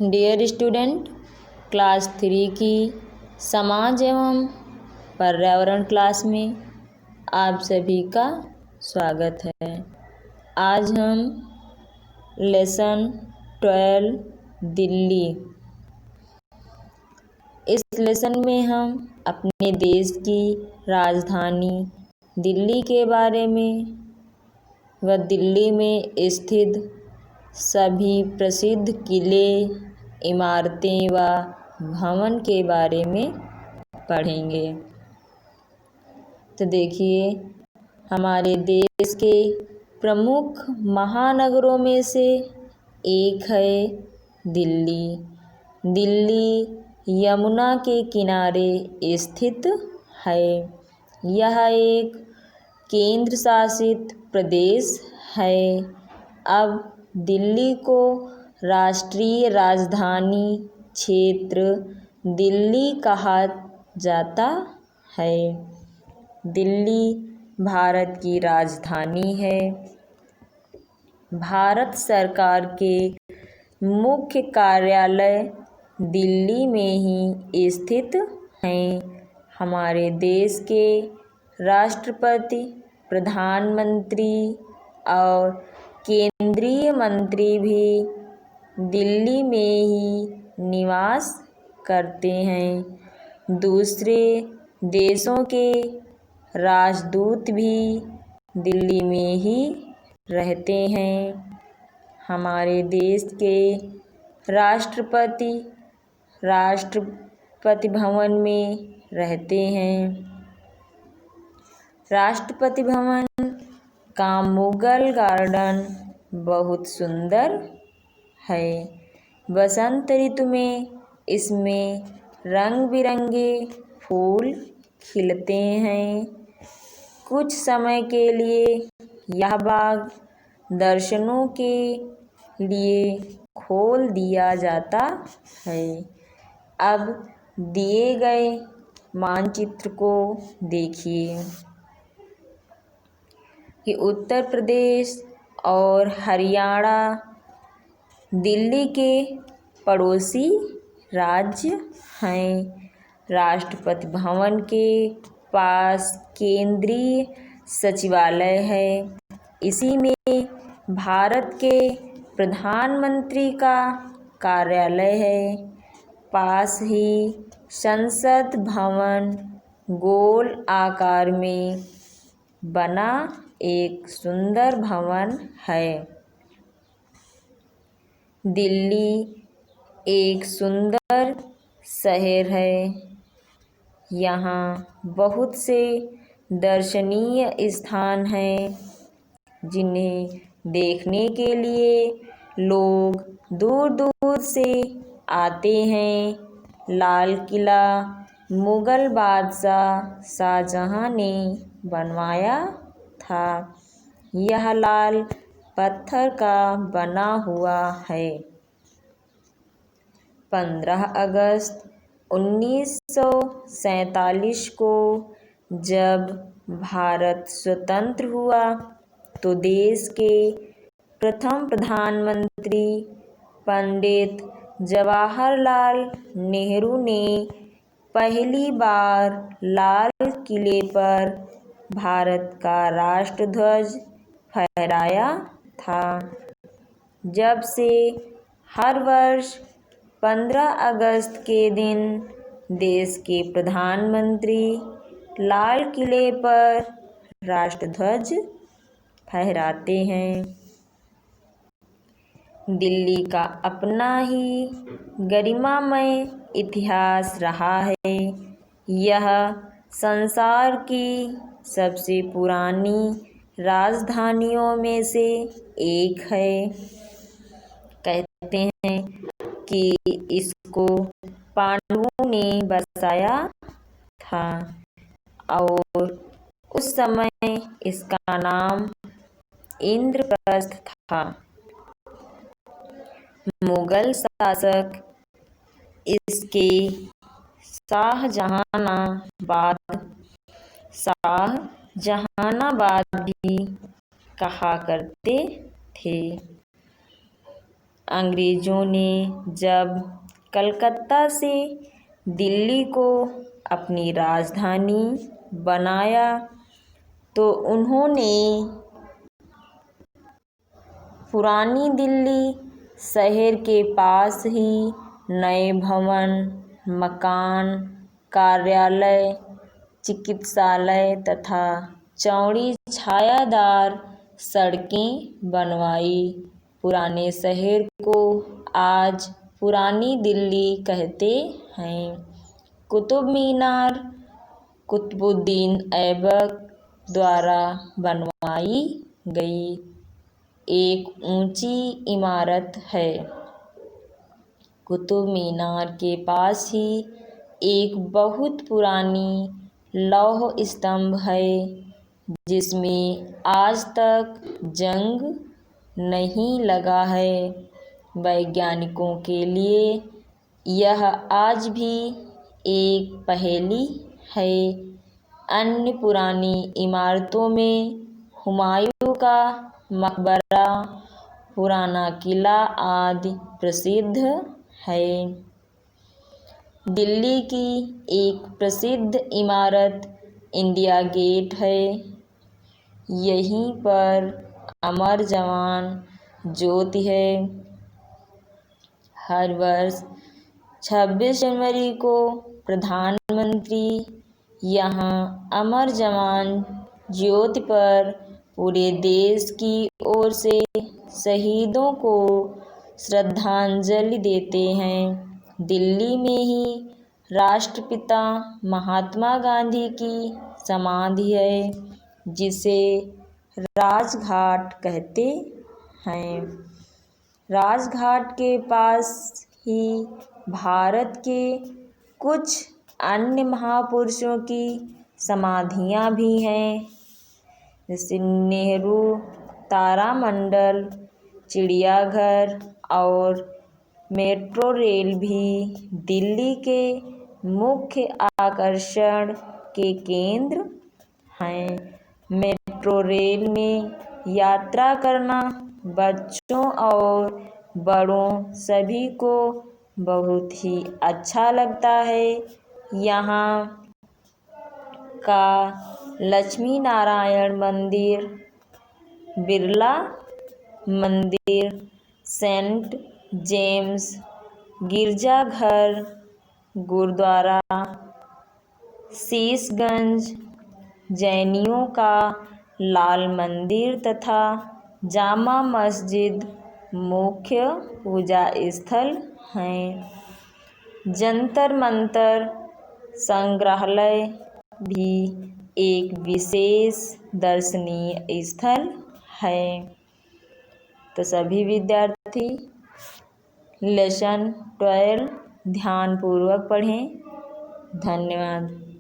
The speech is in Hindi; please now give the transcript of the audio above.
डियर स्टूडेंट, क्लास 3 की समाज एवं पर्यावरण क्लास में आप सभी का स्वागत है। आज हम लेसन 12 दिल्ली, इस लेसन में हम अपने देश की राजधानी दिल्ली के बारे में व दिल्ली में स्थित सभी प्रसिद्ध किले, इमारतें व भवन के बारे में पढ़ेंगे। तो देखिए, हमारे देश के प्रमुख महानगरों में से एक है दिल्ली। दिल्ली यमुना के किनारे स्थित है। यह एक केंद्र शासित प्रदेश है। अब दिल्ली को राष्ट्रीय राजधानी क्षेत्र दिल्ली कहा जाता है। दिल्ली भारत की राजधानी है। भारत सरकार के मुख्य कार्यालय दिल्ली में ही स्थित हैं। हमारे देश के राष्ट्रपति, प्रधानमंत्री और केंद्रीय मंत्री भी दिल्ली में ही निवास करते हैं। दूसरे देशों के राजदूत भी दिल्ली में ही रहते हैं। हमारे देश के राष्ट्रपति भवन में रहते हैं। राष्ट्रपति भवन का मुगल गार्डन बहुत सुंदर है। बसंत ऋतु में इसमें रंग बिरंगे फूल खिलते हैं। कुछ समय के लिए यह बाग दर्शकों के लिए खोल दिया जाता है। अब दिए गए मानचित्र को देखिए कि उत्तर प्रदेश और हरियाणा दिल्ली के पड़ोसी राज्य हैं। राष्ट्रपति भवन के पास केंद्रीय सचिवालय है। इसी में भारत के प्रधानमंत्री का कार्यालय है। पास ही संसद भवन गोल आकार में बना एक सुंदर भवन है। दिल्ली एक सुंदर शहर है। यहाँ बहुत से दर्शनीय स्थान हैं, जिन्हें देखने के लिए लोग दूर दूर से आते हैं। लाल किला मुगल बादशाह शाहजहां ने बनवाया था। यह लाल पत्थर का बना हुआ है। 15 अगस्त 1947 को जब भारत स्वतंत्र हुआ तो देश के प्रथम प्रधानमंत्री पंडित जवाहरलाल नेहरू ने पहली बार लाल किले पर भारत का राष्ट्रध्वज फहराया था। जब से हर वर्ष 15 अगस्त के दिन देश के प्रधानमंत्री लाल किले पर राष्ट्रध्वज फहराते हैं। दिल्ली का अपना ही गरिमामय इतिहास रहा है। यह संसार की सबसे पुरानी राजधानियों में से एक है। कहते हैं कि इसको पांडवों ने बसाया था और उस समय इसका नाम इंद्रप्रस्थ था। मुगल शासक इसके शाहजहानाबाद भी कहा करते थे। अंग्रेज़ों ने जब कलकत्ता से दिल्ली को अपनी राजधानी बनाया तो उन्होंने पुरानी दिल्ली शहर के पास ही नए भवन, मकान, कार्यालय, चिकित्सालय तथा चौड़ी छायादार सड़कें बनवाई। पुराने शहर को आज पुरानी दिल्ली कहते हैं। कुतुब मीनार कुतुबुद्दीन ऐबक द्वारा बनवाई गई एक ऊंची इमारत है। कुतुब मीनार के पास ही एक बहुत पुरानी लौह स्तंभ है जिसमें आज तक जंग नहीं लगा है। वैज्ञानिकों के लिए यह आज भी एक पहेली है। अन्य पुरानी इमारतों में हुमायूं का मकबरा, पुराना किला आदि प्रसिद्ध है। दिल्ली की एक प्रसिद्ध इमारत इंडिया गेट है। यहीं पर अमर जवान ज्योति है। हर वर्ष 26 जनवरी को प्रधानमंत्री यहाँ अमर जवान ज्योति पर पूरे देश की ओर से शहीदों को श्रद्धांजलि देते हैं। दिल्ली में ही राष्ट्रपिता महात्मा गांधी की समाधि है जिसे राजघाट कहते हैं। राजघाट के पास ही भारत के कुछ अन्य महापुरुषों की समाधियां भी हैं, जैसे नेहरू तारामंडल, चिड़ियाघर और मेट्रो रेल भी दिल्ली के मुख्य आकर्षण के केंद्र हैं। मेट्रो रेल में यात्रा करना बच्चों और बड़ों सभी को बहुत ही अच्छा लगता है। यहाँ का लक्ष्मी नारायण मंदिर, बिरला मंदिर, सेंट जेम्स गिरजाघर, गुरुद्वारा, शीशगंज, जैनियों का लाल मंदिर तथा जामा मस्जिद मुख्य पूजा स्थल हैं। जंतर मंतर संग्रहालय भी एक विशेष दर्शनीय स्थल है। तो सभी विद्यार्थी लेसन 12 ध्यानपूर्वक पढ़ें। धन्यवाद।